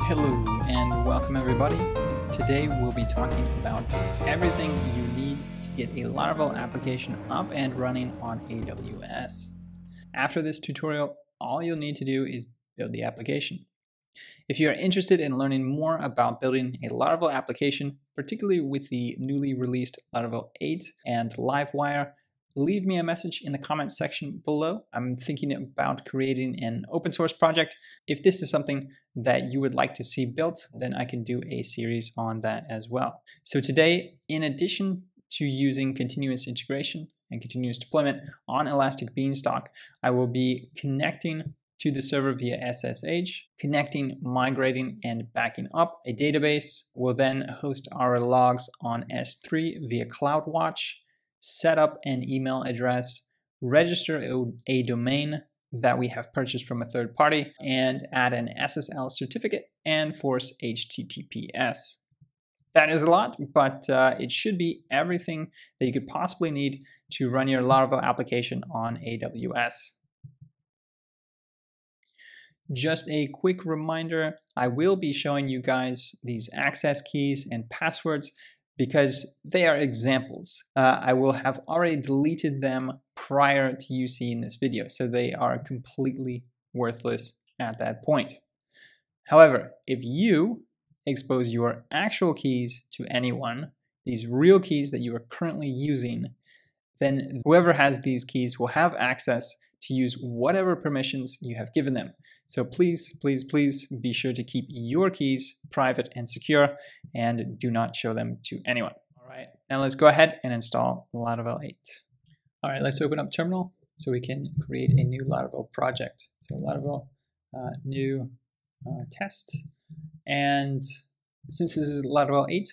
Hello and welcome everybody. Today we'll be talking about everything you need to get a Laravel application up and running on AWS. After this tutorial, all you'll need to do is build the application. If you are interested in learning more about building a Laravel application, particularly with the newly released Laravel 8 and Livewire, leave me a message in the comments section below. I'm thinking about creating an open source project. If this is something that you would like to see built, then I can do a series on that as well. So today, in addition to using continuous integration and continuous deployment on Elastic Beanstalk, I will be connecting to the server via SSH, connecting, migrating, and backing up a database. We'll then host our logs on S3 via CloudWatch, set up an email address, register a domain that we have purchased from a third party, and add an SSL certificate and force HTTPS. That is a lot, but it should be everything that you could possibly need to run your Laravel application on AWS. Just a quick reminder, I will be showing you guys these access keys and passwords because they are examples. I will have already deleted them prior to you seeing this video, so they are completely worthless at that point. However, if you expose your actual keys to anyone, these real keys that you are currently using, then whoever has these keys will have access to use whatever permissions you have given them. So please, please, please be sure to keep your keys private and secure and do not show them to anyone. All right, now let's go ahead and install Laravel 8. All right, let's open up Terminal so we can create a new Laravel project. So Laravel new test. And since this is Laravel 8,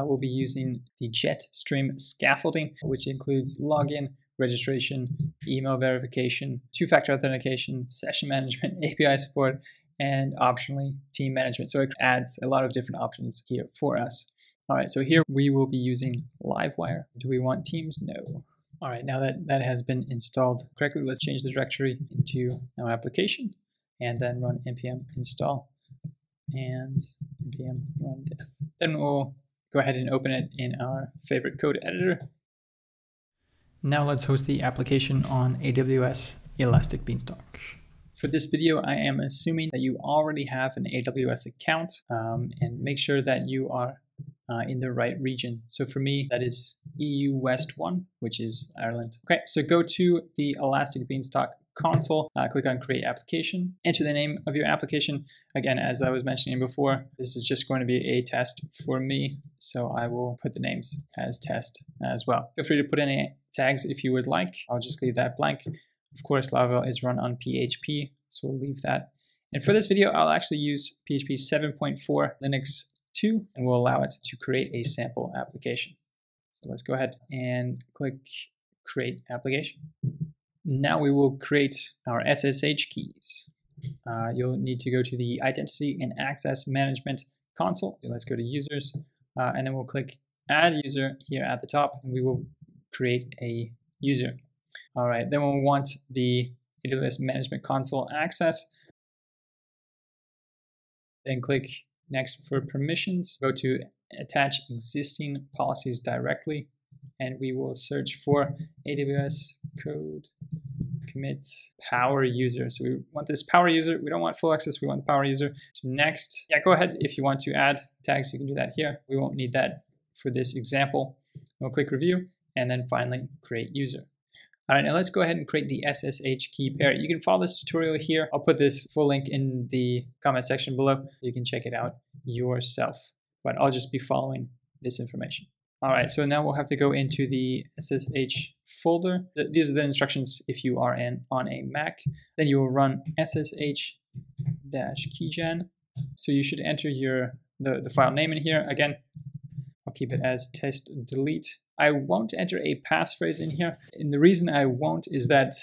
we'll be using the Jetstream scaffolding, which includes login, registration, email verification, two-factor authentication, session management, API support, and optionally team management. So it adds a lot of different options here for us. All right, so here we will be using Livewire. Do we want Teams? No. All right, now that that has been installed correctly, let's change the directory into our application and then run npm install and npm run dev. Then we'll go ahead and open it in our favorite code editor. Now let's host the application on AWS Elastic Beanstalk. For this video, I am assuming that you already have an AWS account and make sure that you are in the right region. So for me, that is EU West 1, which is Ireland. Okay, so go to the Elastic Beanstalk console, click on Create Application, enter the name of your application. Again, as I was mentioning before, this is just going to be a test for me, so I will put the names as test as well. Feel free to put any tags if you would like. I'll just leave that blank. Of course, Laravel is run on PHP, so we'll leave that. And for this video, I'll actually use PHP 7.4 Linux 2, and we'll allow it to create a sample application. So let's go ahead and click Create Application. Now we will create our SSH keys. You'll need to go to the Identity and Access Management console. Let's go to Users, and then we'll click Add User here at the top, and we will create a user. All right, then we'll want the AWS Management Console access. Then click Next for permissions. Go to Attach Existing Policies Directly, and we will search for AWS CodeCommit power user. So we want this power user. We don't want full access. We want the power user. So next, yeah, go ahead. If you want to add tags, you can do that here. We won't need that for this example. We'll click Review, and then finally create user. All right, now let's go ahead and create the SSH key pair. You can follow this tutorial here. I'll put this full link in the comment section below. You can check it out yourself, but I'll just be following this information. All right, so now we'll have to go into the SSH folder. These are the instructions if you are on a Mac. Then you will run ssh-keygen. So you should enter the file name in here. Again, I'll keep it as test delete. I won't enter a passphrase in here. And the reason I won't is that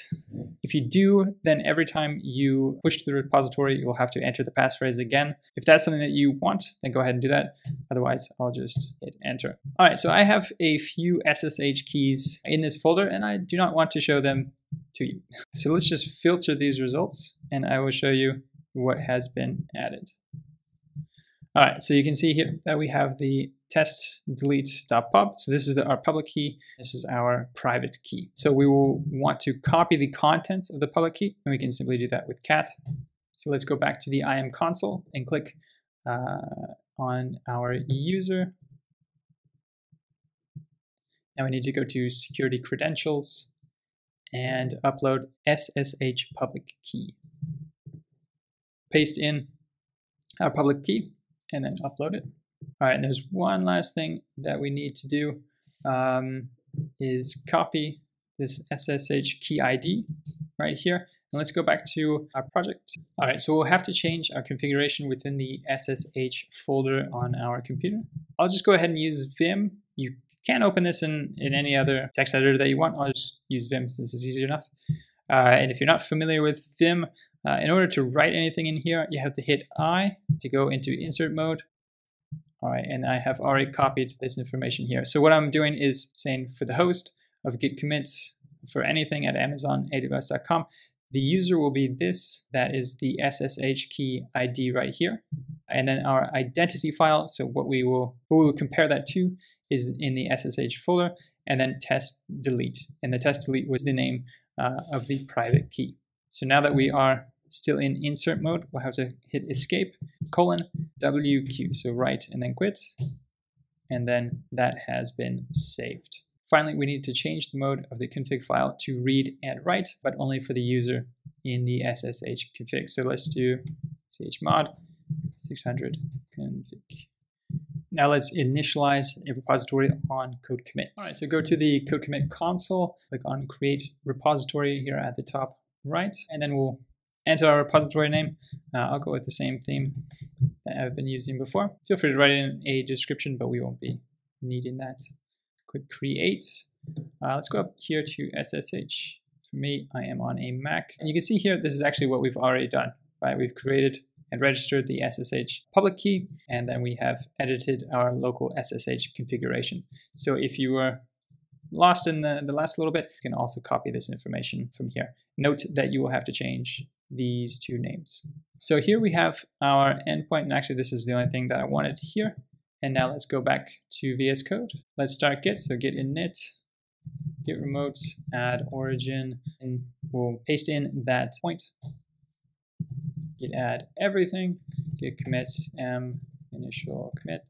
if you do, then every time you push to the repository, you'll have to enter the passphrase again. If that's something that you want, then go ahead and do that. Otherwise, I'll just hit enter. All right, so I have a few SSH keys in this folder, and I do not want to show them to you. So let's just filter these results, and I will show you what has been added. All right, so you can see here that we have the test delete.pub. So this is our public key. This is our private key. So we will want to copy the contents of the public key, and we can simply do that with cat. So let's go back to the IAM console and click on our user. Now we need to go to security credentials and upload SSH public key. Paste in our public key and then upload it. All right, and there's one last thing that we need to do is copy this SSH key ID right here. And let's go back to our project. All right, so we'll have to change our configuration within the SSH folder on our computer. I'll just go ahead and use Vim. You can open this in any other text editor that you want. I'll just use Vim since it's easy enough. And if you're not familiar with Vim, in order to write anything in here, you have to hit I to go into insert mode. All right, and I have already copied this information here. So what I'm doing is saying for the host of git commits for anything at Amazon, AWS.com, the user will be this, that is the SSH key ID right here. And then our identity file, so what we will compare that to is in the SSH folder, and then test delete. And the test delete was the name of the private key. So now that we are still in insert mode, we'll have to hit escape, :WQ, so write and then quit, and then that has been saved. Finally, we need to change the mode of the config file to read and write, but only for the user in the SSH config. So let's do chmod 600 config. Now let's initialize a repository on CodeCommit. All right, so go to the CodeCommit console, click on create repository here at the top right, and then we'll enter our repository name. I'll go with the same theme that I've been using before. Feel free to write in a description, but we won't be needing that. Click create. Let's go up here to SSH. For me, I am on a Mac. And you can see here, this is actually what we've already done, right? We've created and registered the SSH public key, and then we have edited our local SSH configuration. So if you were lost in the last little bit, you can also copy this information from here. Note that you will have to change these two names. So here we have our endpoint, and actually this is the only thing that I wanted here. And now let's go back to VS Code. Let's start Git, so git init, git remote, add origin, and we'll paste in that point. Git add everything, git commit m initial commit,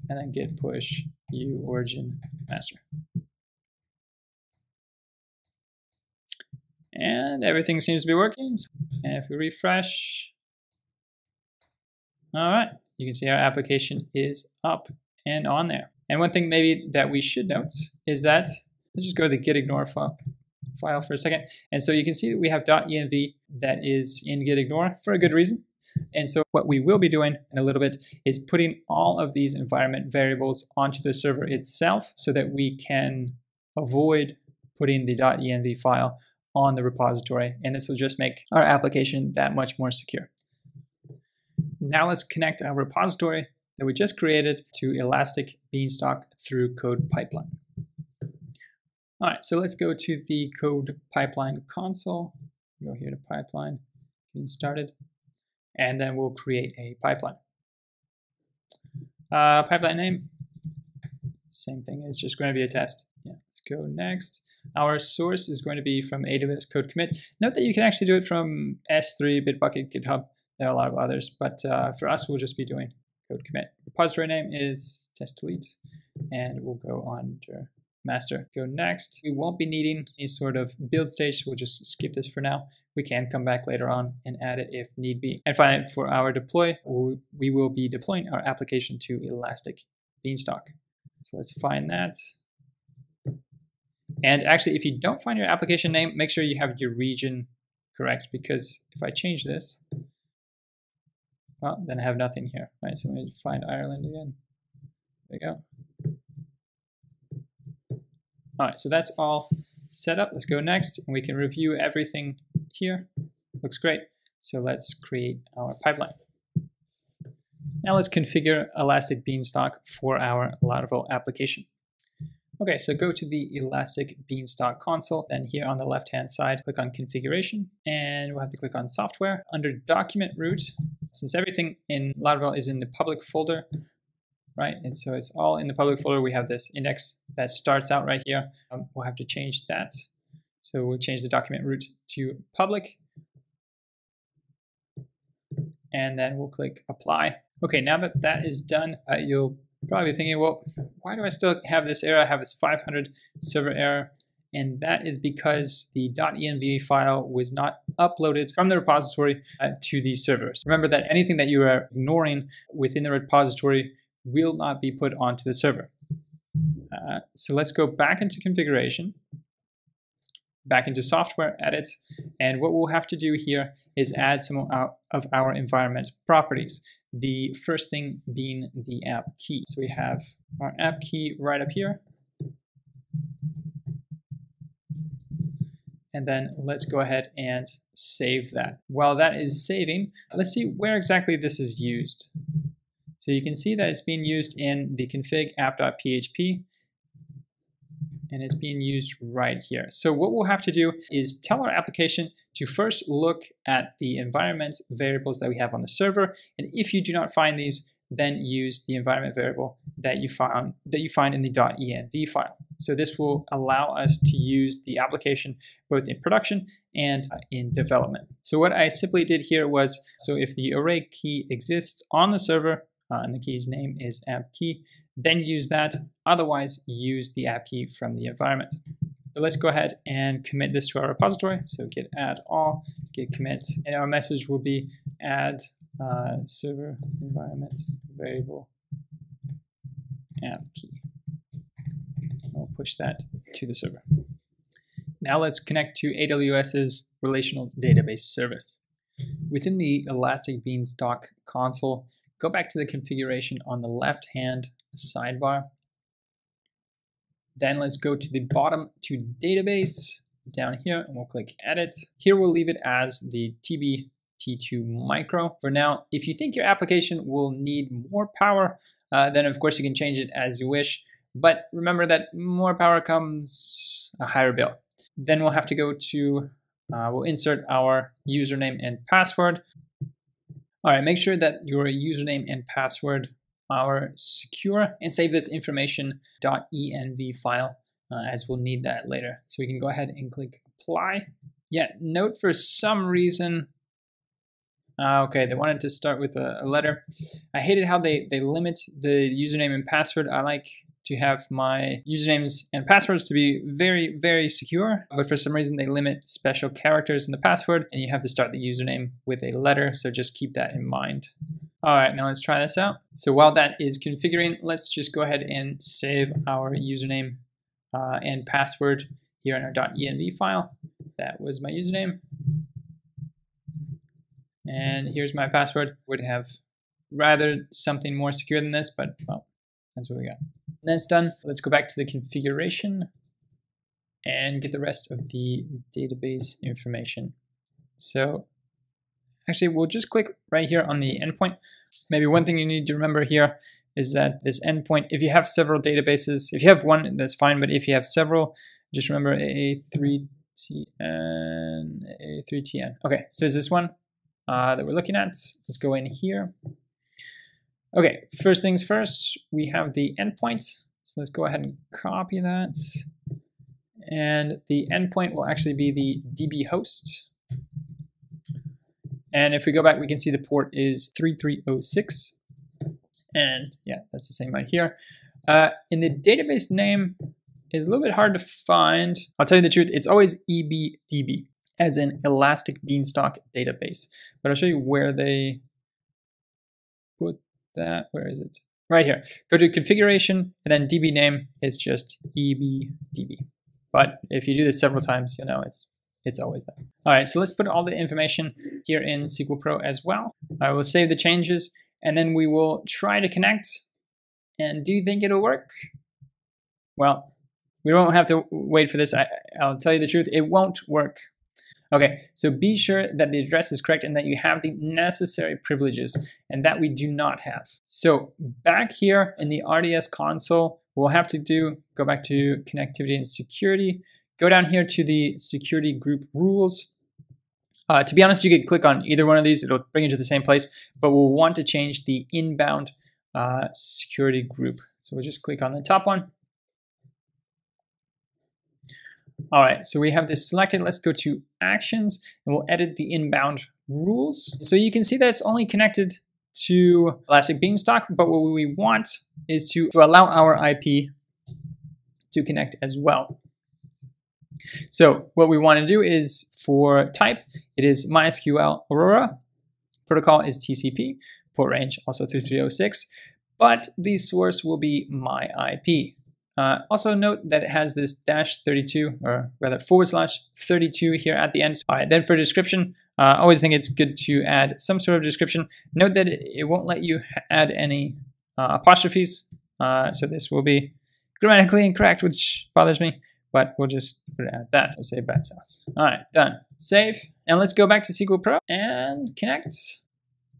and then git push u origin master. And everything seems to be working. And if we refresh, all right, you can see our application is up and on there. And one thing maybe that we should note is that, let's just go to the gitignore file for a second. And so you can see that we have .env that is in gitignore for a good reason. And so what we will be doing in a little bit is putting all of these environment variables onto the server itself so that we can avoid putting the .env file on the repository. And this will just make our application that much more secure. Now let's connect our repository that we just created to Elastic Beanstalk through CodePipeline. All right, so let's go to the CodePipeline console. Go here to pipeline, getting started, and then we'll create a pipeline. Pipeline name, same thing, it's just going to be a test. Yeah, let's go next. Our source is going to be from AWS CodeCommit. Note that you can actually do it from S3, Bitbucket, GitHub. There are a lot of others, but for us, we'll just be doing CodeCommit. Repository name is test delete, and we'll go under master. Go next. We won't be needing any sort of build stage, so we'll just skip this for now. We can come back later on and add it if need be. And finally, for our deploy, we will be deploying our application to Elastic Beanstalk. So let's find that. And actually, if you don't find your application name, make sure you have your region correct, because if I change this, well, then I have nothing here, right? So let me find Ireland again. There we go. All right, so that's all set up. Let's go next, and we can review everything here. Looks great. So let's create our pipeline. Now let's configure Elastic Beanstalk for our Laravel application. Okay, so go to the Elastic Beanstalk console, then here on the left-hand side, click on Configuration, and we'll have to click on Software. Under Document Root, since everything in Laravel is in the public folder, right, and so it's all in the public folder, we have this index that starts out right here. We'll have to change that. So we'll change the document root to public, and then we'll click Apply. Okay, now that that is done, you'll probably be thinking, well, why do I still have this error? I have this 500 server error, and that is because the .env file was not uploaded from the repository to the servers. Remember that anything that you are ignoring within the repository will not be put onto the server. So let's go back into configuration, back into software, edit, and what we'll have to do here is add some of our environment properties. The first thing being the app key. So we have our app key right up here. And then let's go ahead and save that. While that is saving, let's see where exactly this is used. So you can see that it's being used in the config app.php, and it's being used right here. So what we'll have to do is tell our application to first look at the environment variables that we have on the server, and if you do not find these, then use the environment variable that you find in the .env file. So this will allow us to use the application both in production and in development. So what I simply did here was, so if the array key exists on the server, and the key's name is app key, then use that. Otherwise, use the app key from the environment. So let's go ahead and commit this to our repository. So git add all, git commit, and our message will be add server environment variable app key. I'll push that to the server. Now let's connect to AWS's relational database service. Within the Elastic Beanstalk console, go back to the configuration on the left-hand sidebar. Then let's go to the bottom to database down here, and we'll click edit. Here we'll leave it as the TB-T2 micro. For now, if you think your application will need more power, then of course you can change it as you wish. But remember that more power comes a higher bill. Then we'll have to go to, we'll insert our username and password. All right, make sure that your username and password are secure, and save this information .env file as we'll need that later. So we can go ahead and click apply. Yeah, note for some reason, okay, they wanted to start with a letter. I hated how they limit the username and password. I like to have my usernames and passwords to be very, very secure, but for some reason they limit special characters in the password, and you have to start the username with a letter, so just keep that in mind. All right, now let's try this out. So while that is configuring, let's just go ahead and save our username and password here in our .env file. That was my username. And here's my password. Would have rather something more secure than this, but well, that's what we got. That's done. Let's go back to the configuration and get the rest of the database information. So actually, we'll just click right here on the endpoint. Maybe one thing you need to remember here is that this endpoint, if you have several databases, if you have one, that's fine, but if you have several, just remember A3TN, A3TN. Okay, so is this one that we're looking at? Let's go in here. Okay, first things first, we have the endpoint. So let's go ahead and copy that. And the endpoint will actually be the DB host. And if we go back, we can see the port is 3306. And yeah, that's the same right here. In the database name is a little bit hard to find. I'll tell you the truth, it's always EBDB, as in Elastic Beanstalk Database. But I'll show you where they put that. Where is it? Right here. Go to configuration, and then DB name, it's just EBDB. But if you do this several times, you'll know it's always that. All right, so let's put all the information here in SQL Pro as well. I will save the changes, and then we will try to connect. And do you think it'll work? Well, we won't have to wait for this. I'll tell you the truth, it won't work. Okay, so be sure that the address is correct and that you have the necessary privileges, and that we do not have. So back here in the RDS console, we'll have to do, go back to connectivity and security, go down here to the security group rules. To be honest, you could click on either one of these, it'll bring you to the same place, but we'll want to change the inbound security group. So we'll just click on the top one. All right, so we have this selected. Let's go to actions and we'll edit the inbound rules. So you can see that it's only connected to Elastic Beanstalk, but what we want is to allow our IP to connect as well. So what we want to do is for type, it is MySQL Aurora, protocol is TCP, port range also 3306, but the source will be my IP. Also note that it has this -32, or rather /32 here at the end. All right, then for description, I always think it's good to add some sort of description. Note that it won't let you add any apostrophes, so this will be grammatically incorrect, which bothers me, but we'll just put it at that. We'll say bad sauce. All right, done. Save, and let's go back to SQL Pro and connect.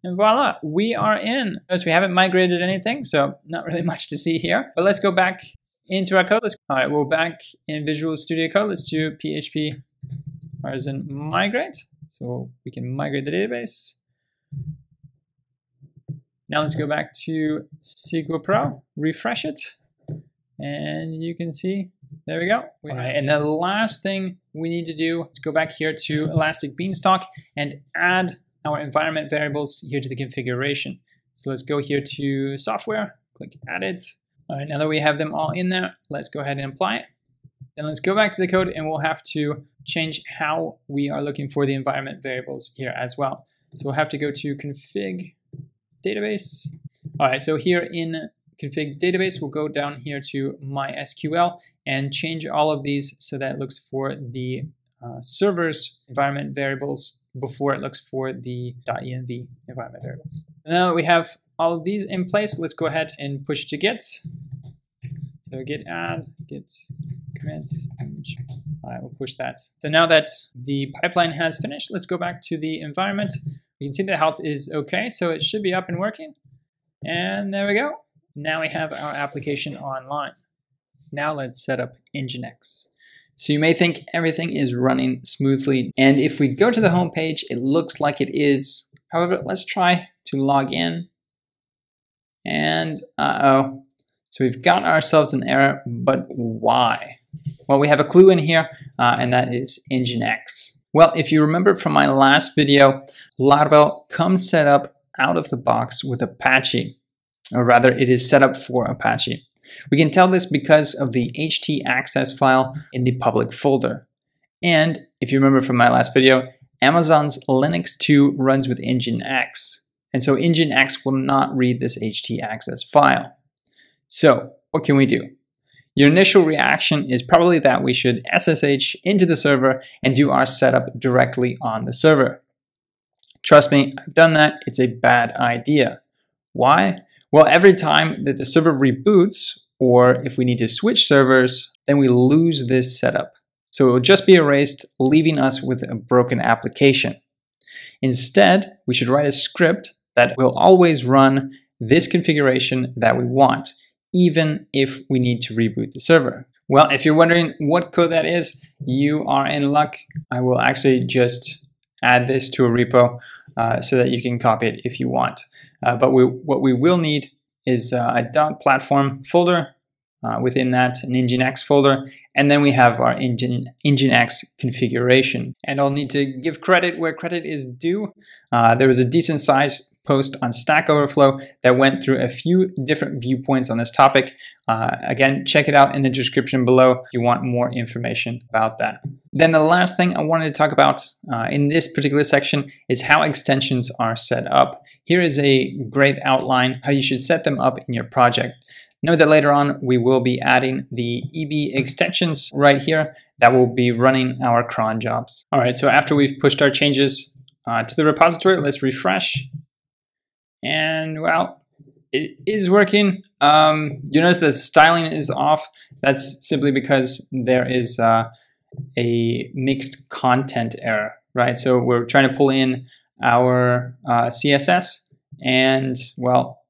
And voila, we are in. Notice we haven't migrated anything, so not really much to see here. But let's go back into our code. All right, we're back in Visual Studio Code. Let's do PHP artisan migrate. So we can migrate the database. Now let's go back to SQL Pro, refresh it, and you can see, there we go. All right, and the last thing we need to do is go back here to Elastic Beanstalk and add our environment variables here to the configuration. So let's go here to software, click add it. All right, now that we have them all in there, let's go ahead and apply it. Then let's go back to the code and we'll have to change how we are looking for the environment variables here as well. So we'll have to go to config database. All right, so here in config database, we'll go down here to MySQL and change all of these so that it looks for the server's environment variables before it looks for the .env environment variables. Now that we have all of these in place, let's go ahead and push to Git. So git add, git commit, all right, we'll push that. So now that the pipeline has finished, let's go back to the environment. You can see the health is okay, so it should be up and working. And there we go. Now we have our application online. Now let's set up NGINX. So you may think everything is running smoothly, and if we go to the home page, it looks like it is. However, let's try to log in. And uh-oh. So we've got ourselves an error, but why? Well, we have a clue in here, and that is NGINX. Well, if you remember from my last video, Laravel comes set up out of the box with Apache, or rather it is set up for Apache. We can tell this because of the htaccess file in the public folder. And if you remember from my last video, Amazon's Linux 2 runs with NGINX. And so NGINX will not read this htaccess file. So what can we do? Your initial reaction is probably that we should SSH into the server and do our setup directly on the server. Trust me, I've done that. It's a bad idea. Why? Well, every time that the server reboots, or if we need to switch servers, then we lose this setup. So it will just be erased, leaving us with a broken application. Instead, we should write a script that will always run this configuration that we want, even if we need to reboot the server. Well, if you're wondering what code that is, you are in luck. I will actually just add this to a repo so that you can copy it if you want. But what we will need is a .platform folder, within that an NGINX folder, and then we have our NGINX configuration. And I'll need to give credit where credit is due. There was a decent sized post on Stack Overflow that went through a few different viewpoints on this topic. Again, check it out in the description below if you want more information about that. Then the last thing I wanted to talk about in this particular section is how extensions are set up. Here is a great outline how you should set them up in your project. Note that later on we will be adding the EB extensions right here that will be running our cron jobs. All right, so after we've pushed our changes to the repository, let's refresh. And well, it is working. You notice the styling is off. That's simply because there is a mixed content error, right? So we're trying to pull in our CSS, and well,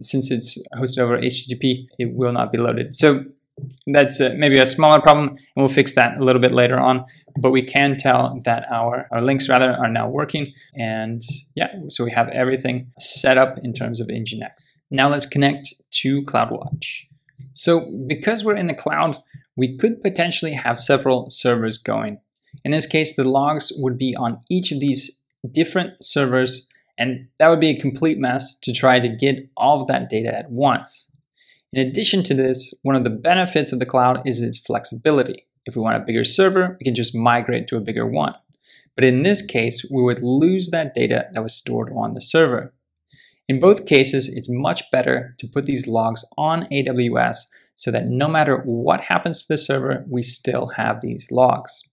Since it's hosted over HTTP, it will not be loaded. So that's maybe a smaller problem, and we'll fix that a little bit later on. But we can tell that our links rather are now working, and yeah, so we have everything set up in terms of NGINX. Now let's connect to CloudWatch. So because we're in the cloud, we could potentially have several servers going. In this case, the logs would be on each of these different servers, and that would be a complete mess to try to get all of that data at once. In addition to this, one of the benefits of the cloud is its flexibility. If we want a bigger server, we can just migrate to a bigger one. But in this case, we would lose that data that was stored on the server. In both cases, it's much better to put these logs on AWS so that no matter what happens to the server, we still have these logs.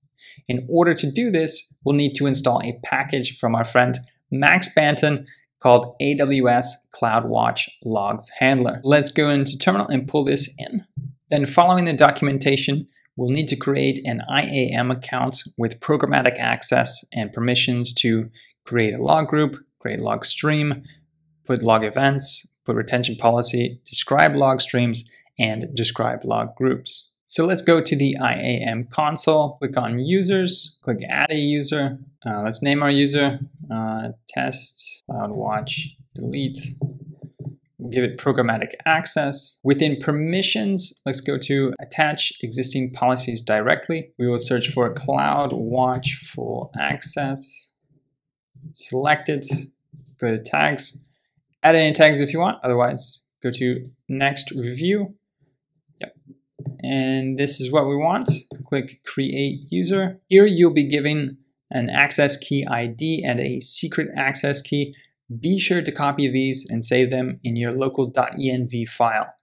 In order to do this, we'll need to install a package from our friend Max Banton called AWS CloudWatch Logs Handler. Let's go into terminal and pull this in. Then following the documentation, we'll need to create an IAM account with programmatic access and permissions to create a log group, create log stream, put log events, put retention policy, describe log streams, and describe log groups. So let's go to the IAM console, click on users, click add a user. Let's name our user, test, CloudWatch, delete. We'll give it programmatic access. Within permissions, let's go to attach existing policies directly. We will search for CloudWatch full access, select it, go to tags, add any tags if you want, otherwise go to next review. Yep. And this is what we want. Click create user. Here you'll be given an access key ID and a secret access key. Be sure to copy these and save them in your local .env file.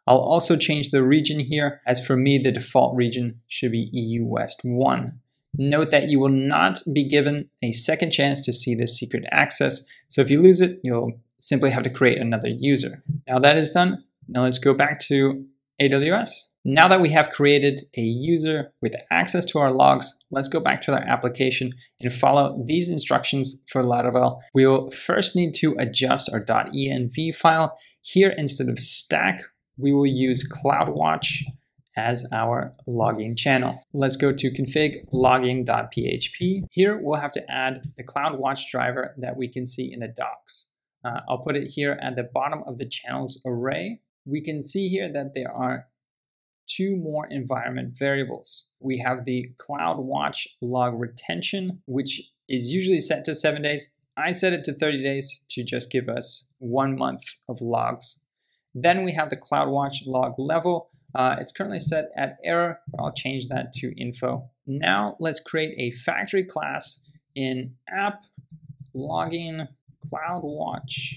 I'll also change the region here. As for me, the default region should be EU West 1. Note that you will not be given a second chance to see this secret access. So if you lose it, you'll simply have to create another user. Now that is done. Now let's go back to AWS. Now that we have created a user with access to our logs, let's go back to our application and follow these instructions for Laravel. We'll first need to adjust our .env file. Here, instead of stack, we will use CloudWatch as our logging channel. Let's go to config logging.php. Here, we'll have to add the CloudWatch driver that we can see in the docs. I'll put it here at the bottom of the channels array. We can see here that there are two more environment variables. We have the CloudWatch log retention, which is usually set to 7 days. I set it to 30 days to just give us 1 month of logs. Then we have the CloudWatch log level. It's currently set at error, but I'll change that to info. Now let's create a factory class in app logging CloudWatch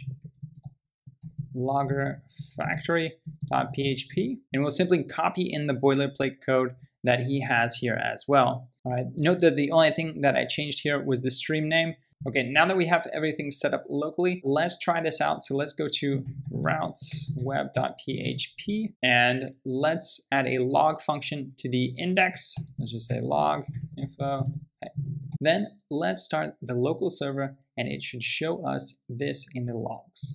logger factory.php, and we'll simply copy in the boilerplate code that he has here as well. All right, note that the only thing that I changed here was the stream name. Okay, now that we have everything set up locally, let's try this out. So let's go to routesweb.php and let's add a log function to the index. Let's just say log info. Okay. Then let's start the local server and it should show us this in the logs.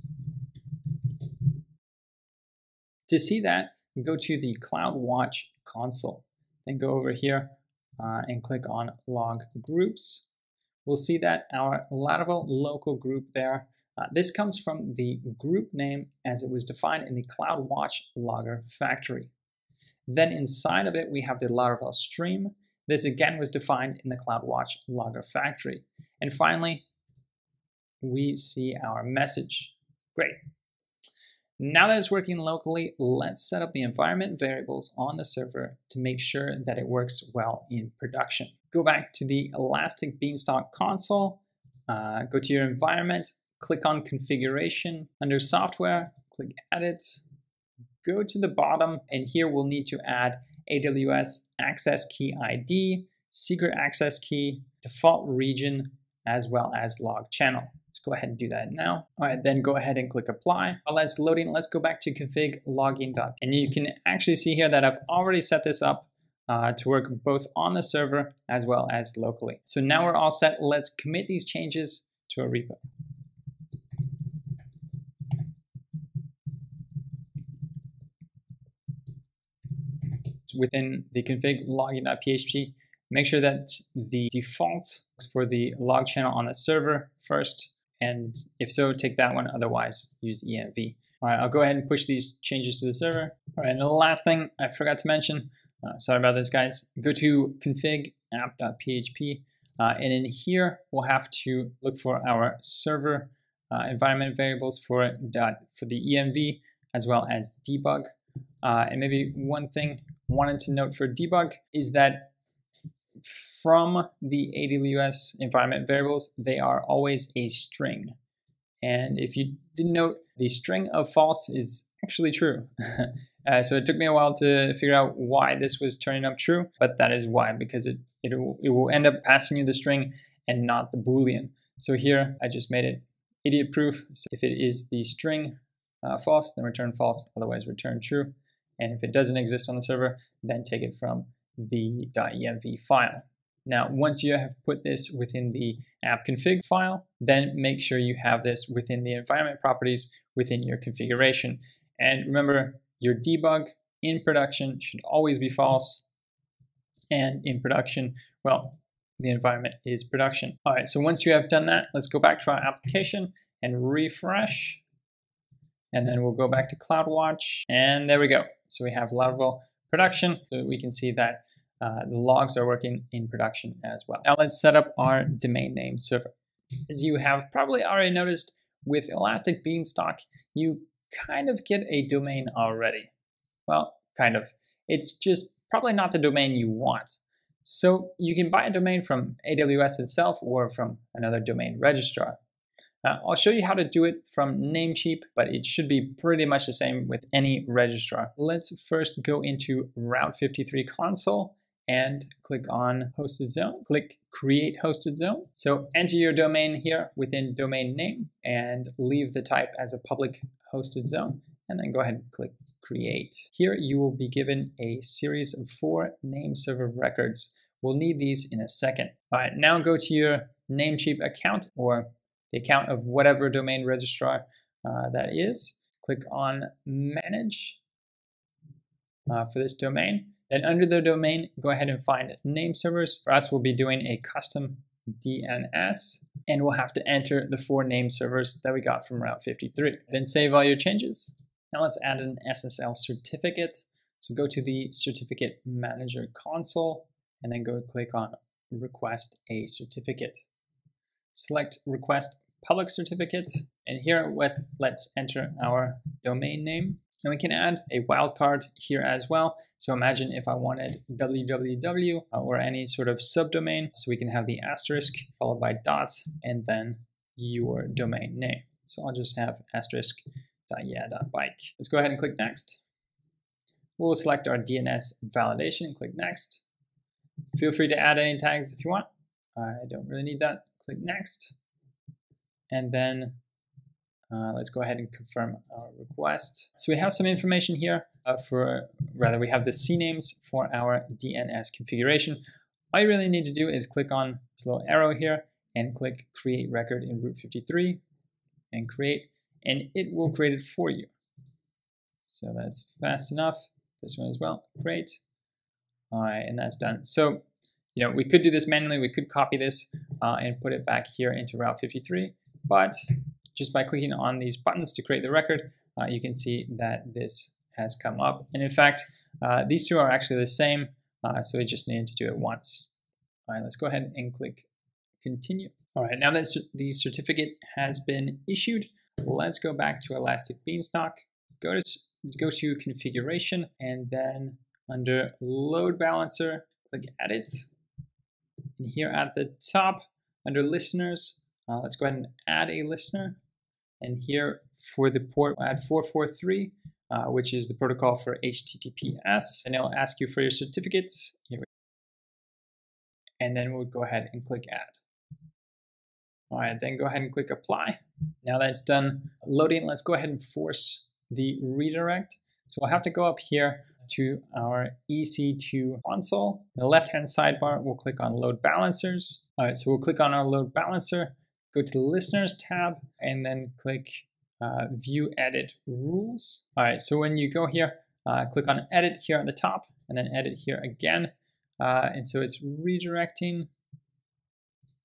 To see that, go to the CloudWatch console. Then go over here and click on log groups. We'll see that our Laravel local group there, this comes from the group name as it was defined in the CloudWatch logger factory. Then inside of it, we have the Laravel stream. This again was defined in the CloudWatch logger factory. And finally, we see our message. Great. Now that it's working locally, let's set up the environment variables on the server to make sure that it works well in production. Go back to the Elastic Beanstalk console, go to your environment, click on configuration. Under software, click edit, go to the bottom, and here we'll need to add AWS access key ID, secret access key, default region, as well as log channel. Let's go ahead and do that now. All right, then go ahead and click apply. While that's loading, let's go back to config logging. And you can actually see here that I've already set this up to work both on the server as well as locally. So now we're all set. Let's commit these changes to a repo. within the config login.php, make sure that the default is for the log channel on the server first. And if so, take that one. Otherwise, use env. All right, I'll go ahead and push these changes to the server. All right, and the last thing I forgot to mention, sorry about this, guys. Go to config app.php. And in here, we'll have to look for our server environment variables for the env, as well as debug. And maybe one thing I wanted to note for debug is that from the AWS environment variables, they are always a string. And if you didn't note, the string of false is actually true. So it took me a while to figure out why this was turning up true, but that is why, because it will end up passing you the string and not the Boolean. So here I just made it idiot proof. So if it is the string false, then return false, otherwise return true. And if it doesn't exist on the server, then take it from the .env file. Now, once you have put this within the app config file, then make sure you have this within the environment properties within your configuration. And remember, your debug in production should always be false. And in production, well, the environment is production. All right, so once you have done that, let's go back to our application and refresh. And then we'll go back to CloudWatch, and there we go. So we have Laravel production, so we can see that the logs are working in production as well. Now let's set up our domain name server. As you have probably already noticed, with Elastic Beanstalk, you kind of get a domain already. Well, kind of. It's just probably not the domain you want. So you can buy a domain from AWS itself or from another domain registrar. I'll show you how to do it from Namecheap, but it should be pretty much the same with any registrar. Let's first go into Route 53 console and click on hosted zone. Click create hosted zone. So enter your domain here within domain name and leave the type as a public hosted zone, and then go ahead and click create. Here you will be given a series of 4 name server records. We'll need these in a second. All right, now go to your Namecheap account or the account of whatever domain registrar that is. Click on manage for this domain. Then under the domain, go ahead and find name servers. For us, we'll be doing a custom DNS, and we'll have to enter the 4 name servers that we got from Route 53. Then save all your changes. Now let's add an SSL certificate. So go to the certificate manager console, and then go click on request a certificate. Select request public certificate, and here let's enter our domain name. And we can add a wildcard here as well. So imagine if I wanted www or any sort of subdomain, so we can have the asterisk followed by dots and then your domain name. So I'll just have asterisk.yeah.bike. Let's go ahead and click next. We'll select our DNS validation and click next. Feel free to add any tags if you want. I don't really need that. Click next. And then let's go ahead and confirm our request. So we have some information here we have the CNAMEs for our DNS configuration. All you really need to do is click on this little arrow here and click create record in Route 53 and create, and it will create it for you. So that's fast enough. This one as well, great. All right, and that's done. So, we could do this manually. We could copy this and put it back here into Route 53, but just by clicking on these buttons to create the record, you can see that this has come up. And in fact, these two are actually the same, so we just needed to do it once. All right, let's go ahead and click continue. All right, now that the certificate has been issued, let's go back to Elastic Beanstalk, go to configuration, and then under load balancer, click edit. And here at the top, under listeners, let's go ahead and add a listener. And here for the port, we'll add 443, which is the protocol for HTTPS. And it'll ask you for your certificates. And then we'll go ahead and click add. All right, then go ahead and click apply. Now that's done loading, let's go ahead and force the redirect. So we'll have to go up here to our EC2 console. In the left-hand sidebar, we'll click on load balancers. All right, so we'll click on our load balancer, go to the listeners tab, and then click view edit rules. All right, so when you go here, click on edit here on the top, and then edit here again. And so it's redirecting.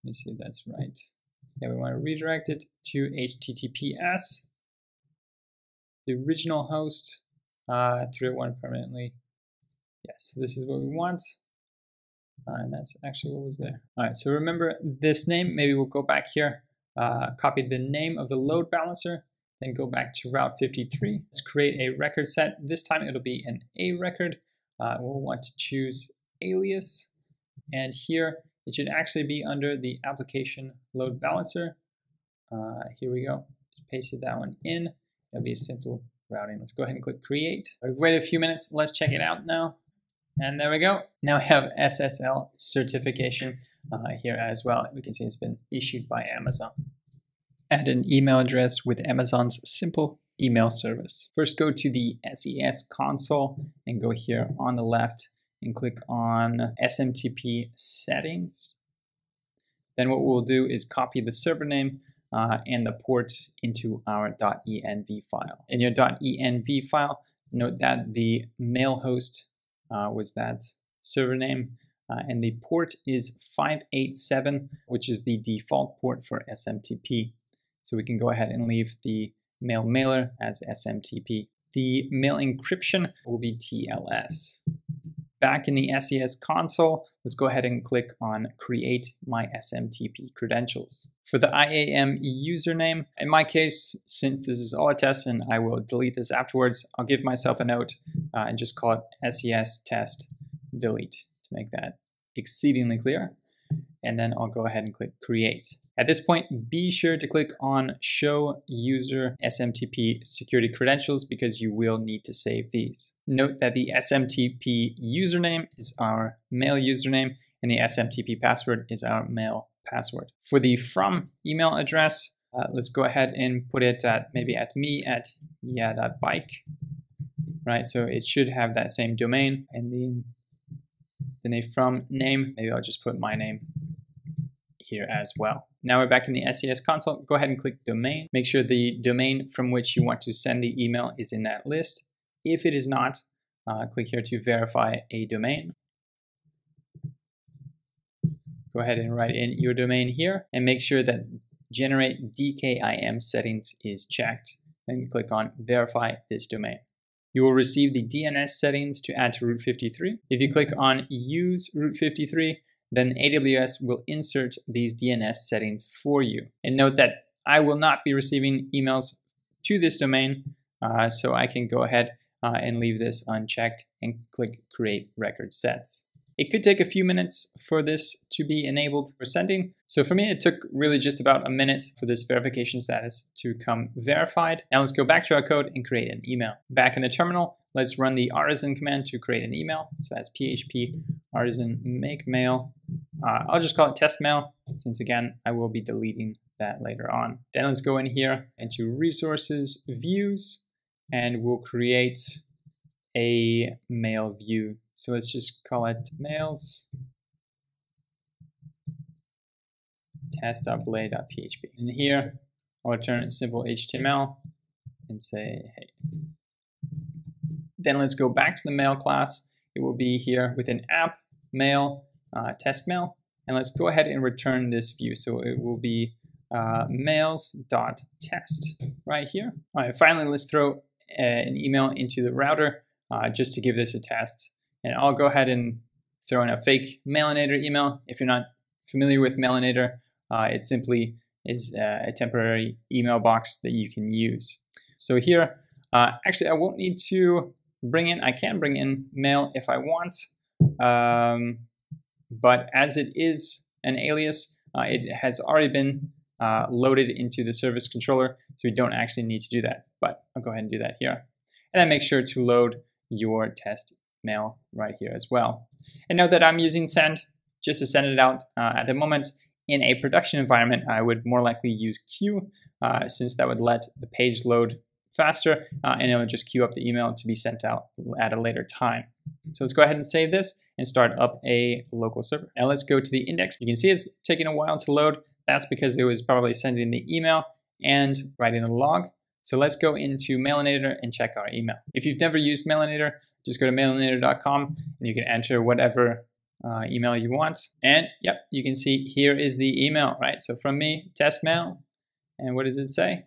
Let me see if that's right. Yeah, we want to redirect it to HTTPS, the original host, 301 permanently. Yes, this is what we want. And that's actually what was there. All right, so remember this name. Maybe we'll go back here, copy the name of the load balancer, then go back to Route 53. Let's create a record set. This time it'll be an A record. We'll want to choose alias. And here it should actually be under the application load balancer. Here we go. Just pasted that one in. It'll be a simple routing. Let's go ahead and click create. I've waited a few minutes. Let's check it out now. And there we go. Now we have SSL certification here as well. We can see it's been issued by Amazon. Add an email address with Amazon's simple email service. First, go to the SES console and go here on the left and click on SMTP settings. Then what we'll do is copy the server name and the port into our .env file. In your .env file, note that the mail host was that server name, and the port is 587, which is the default port for SMTP. So we can go ahead and leave the mail mailer as SMTP. The mail encryption will be TLS. Back in the SES console, let's go ahead and click on Create My SMTP Credentials. For the IAM username, in my case, since this is all a test and I will delete this afterwards, I'll give myself a note and just call it SES test delete to make that exceedingly clear. And then I'll go ahead and click Create. At this point, be sure to click on Show User SMTP Security Credentials because you will need to save these. Note that the SMTP username is our mail username and the SMTP password is our mail password. For the from email address, let's go ahead and put it at maybe at me@yeah.bike, right? So it should have that same domain, and then a from name, maybe I'll just put my name here as well. Now we're back in the SES console. Go ahead and click domain. Make sure the domain from which you want to send the email is in that list. If it is not, click here to verify a domain. Go ahead and write in your domain here and make sure that generate DKIM settings is checked. Then click on verify this domain. You will receive the DNS settings to add to Route 53. If you click on use Route 53, then AWS will insert these DNS settings for you. And note that I will not be receiving emails to this domain, so I can go ahead and leave this unchecked and click Create Record Sets. It could take a few minutes for this to be enabled for sending. So for me, it took really just about a minute for this verification status to come verified. Now let's go back to our code and create an email. Back in the terminal, let's run the artisan command to create an email. So that's php artisan make mail. I'll just call it test mail, since again, I will be deleting that later on. Then let's go in here into resources, views, and we'll create a mail view. So let's just call it mails test.belay.php. And here, I'll return a simple HTML and say, hey. Then let's go back to the mail class. It will be here with an app, mail, test mail. And let's go ahead and return this view. So it will be mails.test right here. All right, finally, let's throw an email into the router just to give this a test. And I'll go ahead and throw in a fake Mailinator email. If you're not familiar with Mailinator, it simply is a temporary email box that you can use. So here, actually, I won't need to bring in, I can bring in mail if I want, but as it is an alias, it has already been loaded into the service controller, so we don't actually need to do that, but I'll go ahead and do that here. And then make sure to load your test mail right here as well. And note that I'm using send just to send it out at the moment. In a production environment, I would more likely use queue since that would let the page load faster and it will just queue up the email to be sent out at a later time. So let's go ahead and save this and start up a local server. Now let's go to the index. You can see it's taking a while to load. That's because it was probably sending the email and writing a log. So let's go into Mailinator and check our email. If you've never used Mailinator, just go to mailinator.com and you can enter whatever email you want. And yep, you can see here is the email, right? So from me, test mail. And what does it say?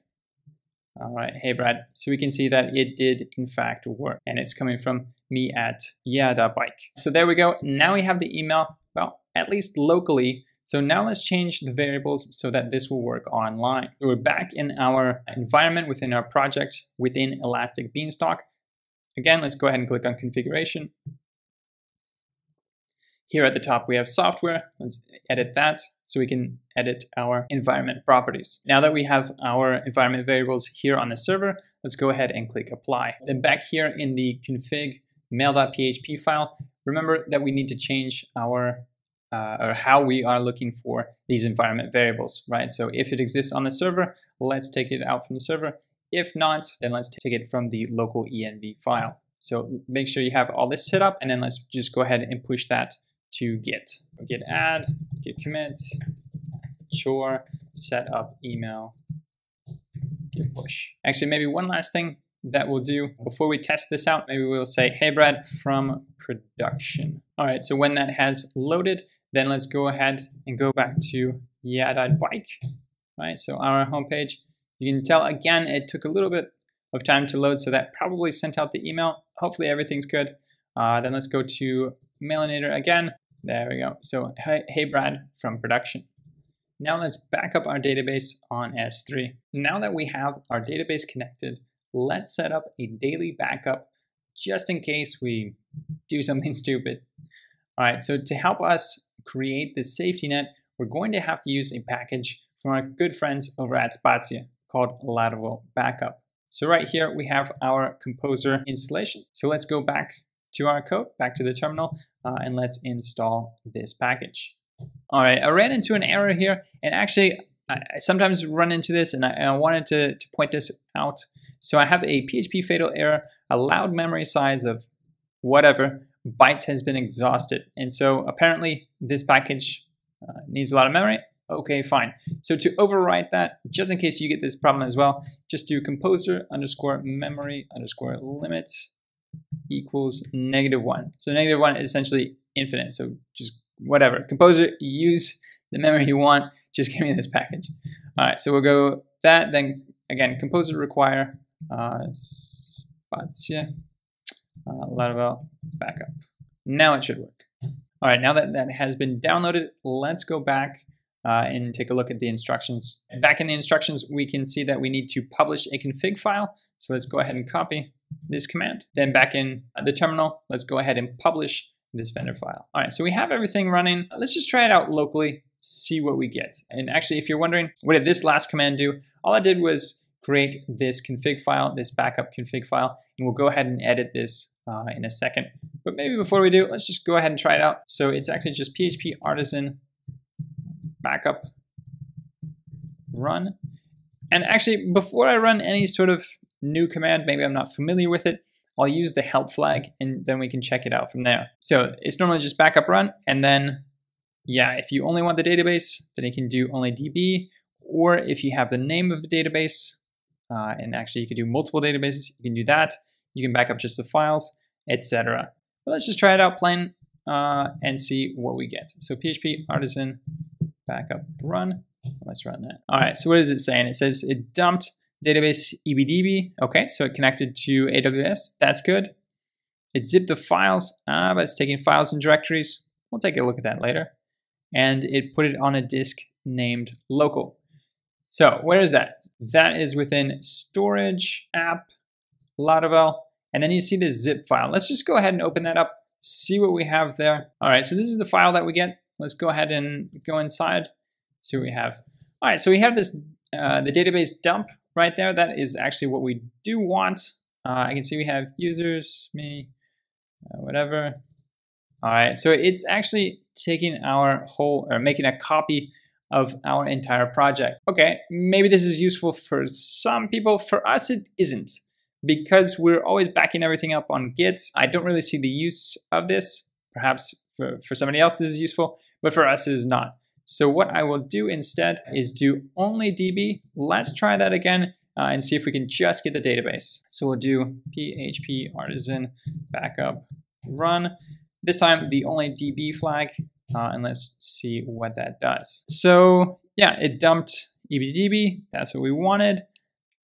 All right, hey Brad. So we can see that it did in fact work, and it's coming from me at yeah.bike. So there we go. Now we have the email, well, at least locally. So now let's change the variables so that this will work online. So we're back in our environment within our project within Elastic Beanstalk. Again, let's go ahead and click on configuration. Here at the top, we have software. Let's edit that so we can edit our environment properties. Now that we have our environment variables here on the server, let's go ahead and click apply. Then back here in the config mail.php file, remember that we need to change our or how we are looking for these environment variables, right? So if it exists on the server, let's take it out from the server. If not, then let's take it from the local env file. So make sure you have all this set up, and then let's just go ahead and push that to git add, git commit, chore, set up email, git push. Actually, maybe one last thing that we'll do before we test this out, maybe we'll say, hey Brad, from production. All right, so when that has loaded, then let's go ahead and go back to yeah.bike, right? So our homepage, you can tell again, it took a little bit of time to load, so that probably sent out the email. Hopefully everything's good. Then let's go to Mailinator again. There we go. So hey Brad from production. Now let's back up our database on S3. Now that we have our database connected, let's set up a daily backup just in case we do something stupid. All right, so to help us create this safety net, we're going to have to use a package from our good friends over at Spazia called Laravel Backup. So right here, we have our Composer installation. So let's go back to our code, back to the terminal, and let's install this package. All right, I ran into an error here, and actually, I sometimes run into this, and I wanted to point this out. So I have a PHP fatal error, allowed memory size of whatever, bytes has been exhausted. And so apparently this package needs a lot of memory. Okay, fine. So to overwrite that, just in case you get this problem as well, just do composer underscore memory underscore limit equals -1. So -1 is essentially infinite. So just whatever. Composer, use the memory you want. Just give me this package. All right, so we'll go that. Then again, composer require Spazia Laravel backup. Now it should work. All right, now that that has been downloaded, let's go back and take a look at the instructions. And back in the instructions, we can see that we need to publish a config file. So let's go ahead and copy this command. Then back in the terminal, let's go ahead and publish this vendor file. All right, so we have everything running. Let's just try it out locally, see what we get. And actually, if you're wondering, what did this last command do? All I did was create this config file, this backup config file, and we'll go ahead and edit this in a second. But maybe before we do, let's just go ahead and try it out. So it's actually just PHP artisan backup run. And actually, before I run any sort of new command, maybe I'm not familiar with it, I'll use the help flag and then we can check it out from there. So it's normally just backup run, and then yeah, if you only want the database, then you can do only DB, or if you have the name of the database, and actually you can do multiple databases, you can do that. You can back up just the files, etc. But let's just try it out plain and see what we get. So PHP artisan backup run. Let's run that. All right, so what is it saying? It says it dumped database EBDB. Okay, so it connected to AWS. That's good. It zipped the files, but it's taking files and directories. We'll take a look at that later. And it put it on a disk named local. So where is that? That is within storage, app, Laravel, and then you see this zip file. Let's just go ahead and open that up, see what we have there. All right, so this is the file that we get. Let's go ahead and go inside, see what we have. All right, so we have this, the database dump right there. That is actually what we do want. I can see we have users, me, whatever. All right, so it's actually taking our whole, or making a copy of our entire project. Okay, maybe this is useful for some people. For us, it isn't, because we're always backing everything up on Git. I don't really see the use of this. Perhaps for somebody else this is useful, but for us it is not. So what I will do instead is do only DB. Let's try that again. and see if we can just get the database. So we'll do PHP artisan backup run. This time the only DB flag, and let's see what that does. So yeah, it dumped ebdb. That's what we wanted.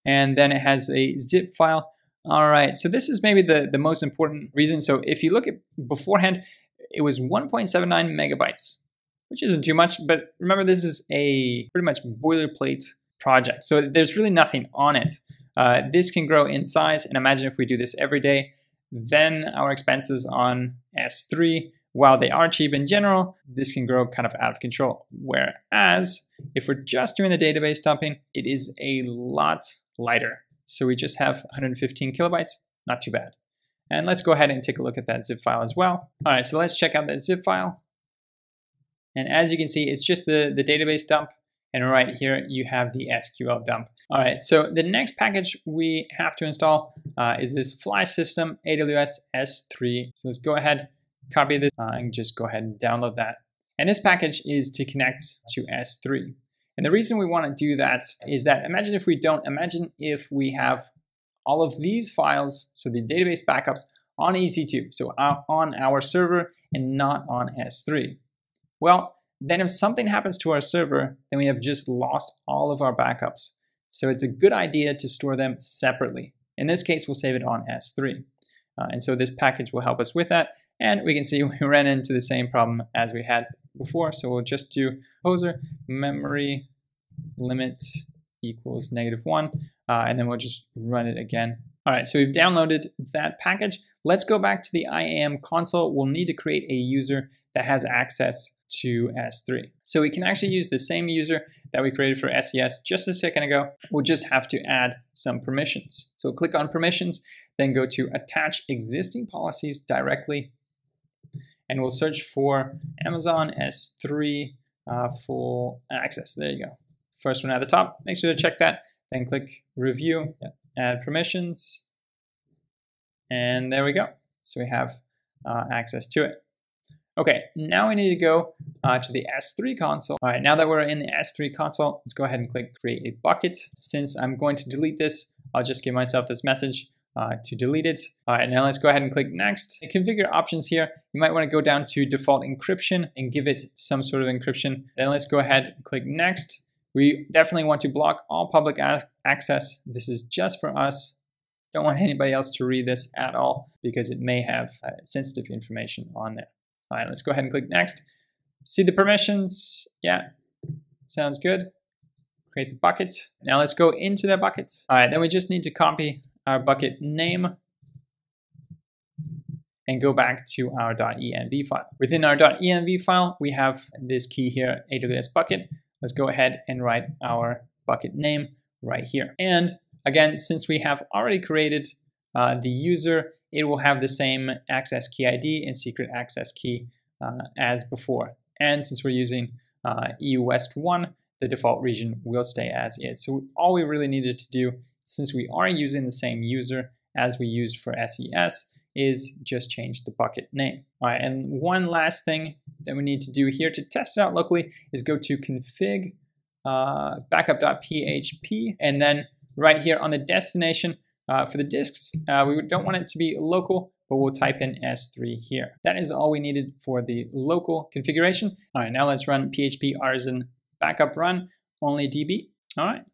And then it has a zip file. All right, so this is maybe the most important reason. So if you look at beforehand, it was 1.79 megabytes, which isn't too much, but remember this is a pretty much boilerplate project. So there's really nothing on it. This can grow in size, and imagine if we do this every day, then our expenses on S3, while they are cheap in general, this can grow kind of out of control. Whereas if we're just doing the database dumping, it is a lot lighter. So we just have 115 kilobytes, not too bad. And let's go ahead and take a look at that zip file as well. All right, so let's check out that zip file. And as you can see, it's just the database dump. And right here, you have the SQL dump. All right, so the next package we have to install is this fly system AWS S3. So let's go ahead, copy this, and just go ahead and download that. And this package is to connect to S3. And the reason we want to do that is that imagine if we have all of these files, so the database backups on EC2, so on our server and not on S3. Well, then if something happens to our server, then we have just lost all of our backups. So it's a good idea to store them separately. In this case, we'll save it on S3. And so this package will help us with that. And we can see we ran into the same problem as we had before. So we'll just do composer memory limit equals -1. And then we'll just run it again. All right, so we've downloaded that package. Let's go back to the IAM console. We'll need to create a user that has access to S3. So we can actually use the same user that we created for SES just a second ago. We'll just have to add some permissions. So click on permissions, then go to attach existing policies directly. And we'll search for Amazon S3 full access. There you go. First one at the top, make sure to check that. Then click review, add permissions. And there we go. So we have access to it. Okay, now we need to go to the S3 console. All right, now that we're in the S3 console, let's go ahead and click create a bucket. Since I'm going to delete this, I'll just give myself this message to delete it. All right, now let's go ahead and click next. The configure options here, you might want to go down to default encryption and give it some sort of encryption. Then let's go ahead and click next. We definitely want to block all public access. This is just for us. Don't want anybody else to read this at all because it may have sensitive information on there. All right, let's go ahead and click next. See the permissions? Yeah, sounds good. Create the bucket. Now let's go into that bucket. All right, then we just need to copy our bucket name and go back to our .env file. Within our .env file, we have this key here, AWS bucket. Let's go ahead and write our bucket name right here. And again, since we have already created the user, it will have the same access key ID and secret access key as before. And since we're using EU West 1, the default region will stay as is. So all we really needed to do, since we are using the same user as we used for SES, is just change the bucket name. All right, and one last thing that we need to do here to test it out locally is go to config backup.php, and then right here on the destination for the disks, we don't want it to be local, but we'll type in S3 here. That is all we needed for the local configuration. All right, now let's run PHP artisan backup run only DB. All right,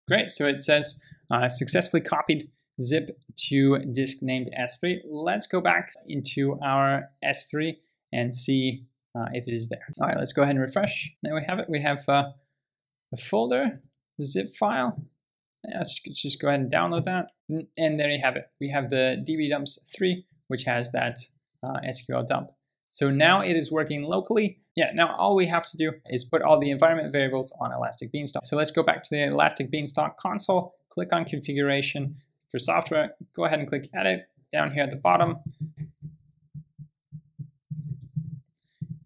great. So it says successfully copied zip to disk named S3. Let's go back into our S3 and see if it is there. All right, let's go ahead and refresh. There we have it. We have the folder, the zip file. Let's just go ahead and download that. And there you have it. We have the dbdumps3, which has that SQL dump. So now it is working locally. Yeah, now all we have to do is put all the environment variables on Elastic Beanstalk. So let's go back to the Elastic Beanstalk console, click on configuration for software, go ahead and click edit down here at the bottom,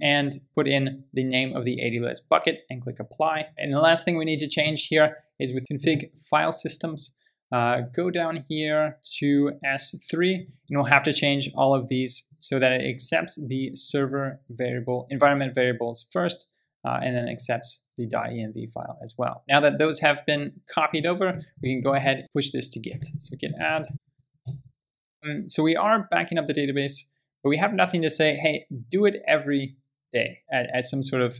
and put in the name of the AWS bucket and click apply. And the last thing we need to change here is with config file systems. Go down here to S3, and we'll have to change all of these so that it accepts the server variable, environment variables first, and then accepts the .env file as well. Now that those have been copied over, we can go ahead and push this to Git. So git add. So we are backing up the database, but we have nothing to say, hey, do it every day at some sort of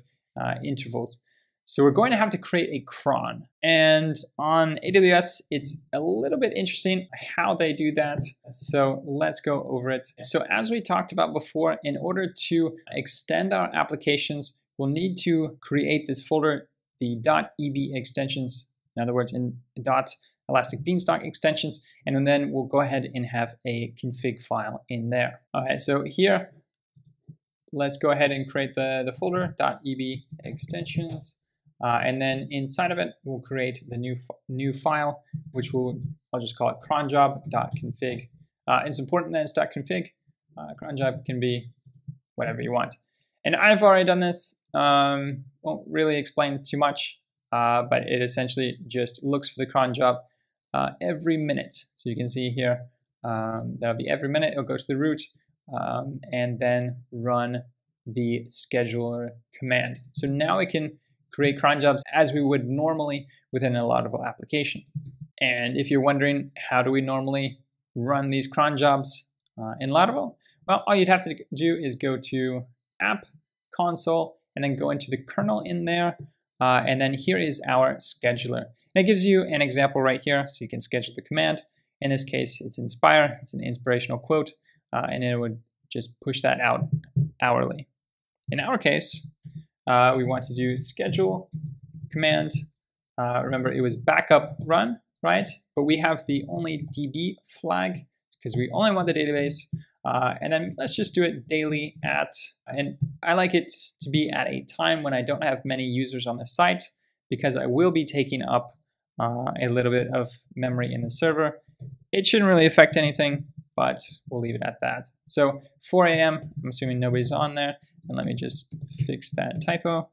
intervals. So we're going to have to create a cron. And on AWS, it's a little bit interesting how they do that. So let's go over it. So as we talked about before, in order to extend our applications, we'll need to create this folder, the .eb extensions, in other words, in .elastic Beanstalk extensions, and then we'll go ahead and have a config file in there. All right, so here, let's go ahead and create the folder .eb extensions. And then inside of it, we'll create the new file, which I'll just call it cronjob.config. It's important that it's .config. Cronjob can be whatever you want. And I've already done this. Won't really explain too much, but it essentially just looks for the cron job every minute. So you can see here, that'll be every minute. It'll go to the root and then run the scheduler command. So now it can create cron jobs as we would normally within a Laravel application. And if you're wondering, how do we normally run these cron jobs in Laravel? Well, all you'd have to do is go to app, console, and then go into the kernel in there. And then here is our scheduler. And it gives you an example right here, so you can schedule the command. In this case, it's inspire, it's an inspirational quote, and it would just push that out hourly. In our case, we want to do schedule command. Remember, it was backup run, right? But we have the only DB flag because we only want the database. And then let's just do it daily at, and I like it to be at a time when I don't have many users on the site because I will be taking up a little bit of memory in the server. It shouldn't really affect anything, but we'll leave it at that. So 4 a.m., I'm assuming nobody's on there. And let me just fix that typo.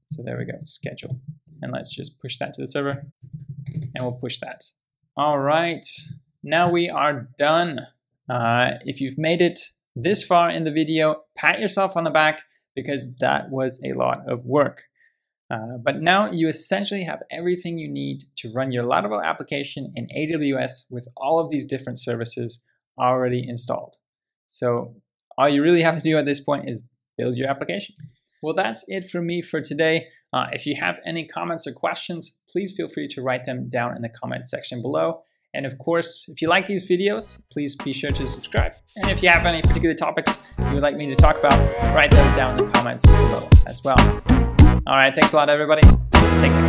So there we go, schedule. And let's just push that to the server. And we'll push that. All right, now we are done. If you've made it this far in the video, pat yourself on the back because that was a lot of work. But now you essentially have everything you need to run your Laravel application in AWS with all of these different services already installed. So all you really have to do at this point is build your application. Well, that's it for me for today. If you have any comments or questions, please feel free to write them down in the comments section below. And of course, if you like these videos, please be sure to subscribe. And if you have any particular topics you would like me to talk about, write those down in the comments below as well. All right, thanks a lot, everybody. Take care.